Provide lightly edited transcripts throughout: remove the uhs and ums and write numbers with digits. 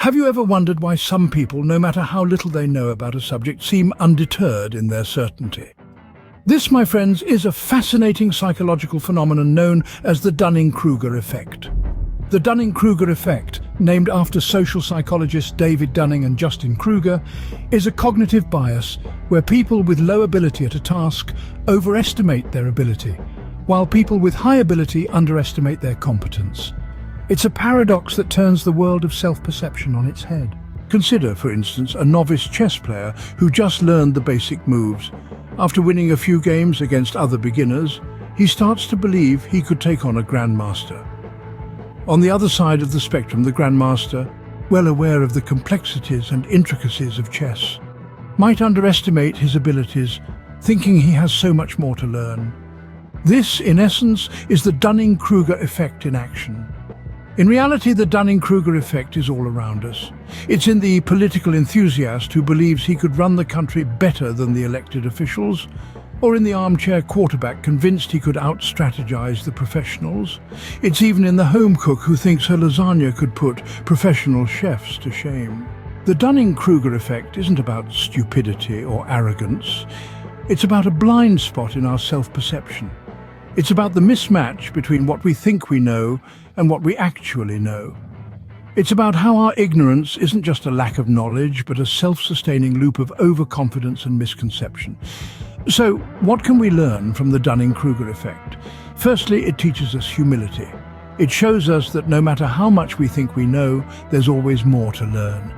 Have you ever wondered why some people, no matter how little they know about a subject, seem undeterred in their certainty? This, my friends, is a fascinating psychological phenomenon known as the Dunning-Kruger Effect. The Dunning-Kruger Effect, named after social psychologists David Dunning and Justin Krueger, is a cognitive bias where people with low ability at a task overestimate their ability, while people with high ability underestimate their competence. It's a paradox that turns the world of self-perception on its head. Consider, for instance, a novice chess player who just learned the basic moves. After winning a few games against other beginners, he starts to believe he could take on a grandmaster. On the other side of the spectrum, the grandmaster, well aware of the complexities and intricacies of chess, might underestimate his abilities, thinking he has so much more to learn. This, in essence, is the Dunning-Kruger effect in action. In reality, the Dunning-Kruger effect is all around us. It's in the political enthusiast who believes he could run the country better than the elected officials, or in the armchair quarterback convinced he could out-strategize the professionals. It's even in the home cook who thinks her lasagna could put professional chefs to shame. The Dunning-Kruger effect isn't about stupidity or arrogance. It's about a blind spot in our self-perception. It's about the mismatch between what we think we know and what we actually know. It's about how our ignorance isn't just a lack of knowledge, but a self-sustaining loop of overconfidence and misconception. So, what can we learn from the Dunning-Kruger effect? Firstly, it teaches us humility. It shows us that no matter how much we think we know, there's always more to learn.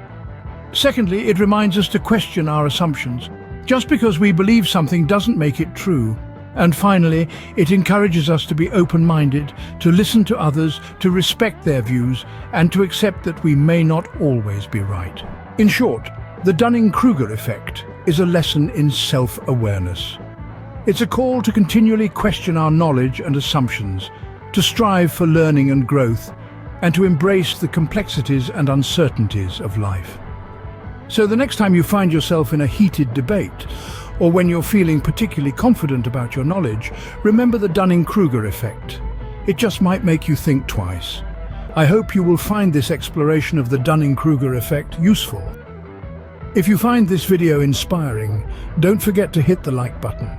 Secondly, it reminds us to question our assumptions. Just because we believe something doesn't make it true. And finally, it encourages us to be open-minded, to listen to others, to respect their views, and to accept that we may not always be right. In short, the Dunning-Kruger effect is a lesson in self-awareness. It's a call to continually question our knowledge and assumptions, to strive for learning and growth, and to embrace the complexities and uncertainties of life. So the next time you find yourself in a heated debate, or when you're feeling particularly confident about your knowledge, remember the Dunning-Kruger effect. It just might make you think twice. I hope you will find this exploration of the Dunning-Kruger effect useful. If you find this video inspiring, don't forget to hit the like button.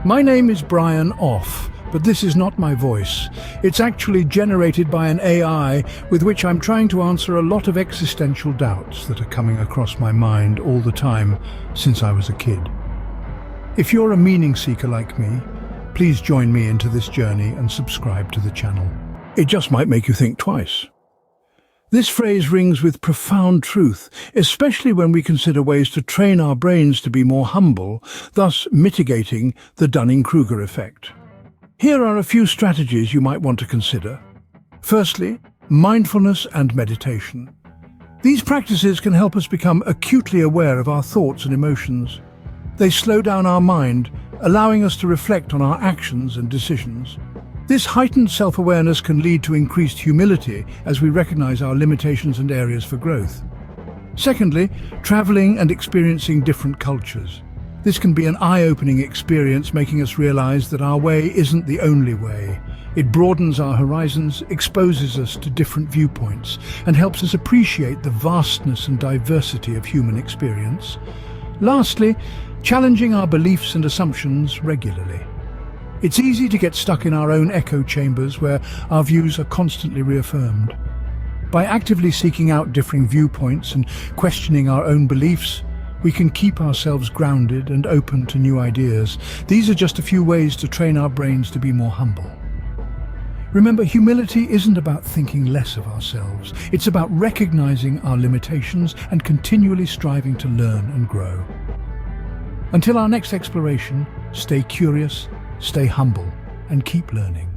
My name is Brian Off, but this is not my voice. It's actually generated by an AI with which I'm trying to answer a lot of existential doubts that are coming across my mind all the time since I was a kid. If you're a meaning seeker like me, please join me into this journey and subscribe to the channel. It just might make you think twice. This phrase rings with profound truth, especially when we consider ways to train our brains to be more humble, thus mitigating the Dunning-Kruger effect. Here are a few strategies you might want to consider. Firstly, mindfulness and meditation. These practices can help us become acutely aware of our thoughts and emotions. They slow down our mind, allowing us to reflect on our actions and decisions. This heightened self-awareness can lead to increased humility as we recognize our limitations and areas for growth. Secondly, traveling and experiencing different cultures. This can be an eye-opening experience, making us realize that our way isn't the only way. It broadens our horizons, exposes us to different viewpoints, and helps us appreciate the vastness and diversity of human experience. Lastly, challenging our beliefs and assumptions regularly. It's easy to get stuck in our own echo chambers where our views are constantly reaffirmed. By actively seeking out differing viewpoints and questioning our own beliefs, we can keep ourselves grounded and open to new ideas. These are just a few ways to train our brains to be more humble. Remember, humility isn't about thinking less of ourselves. It's about recognizing our limitations and continually striving to learn and grow. Until our next exploration, stay curious, stay humble, and keep learning.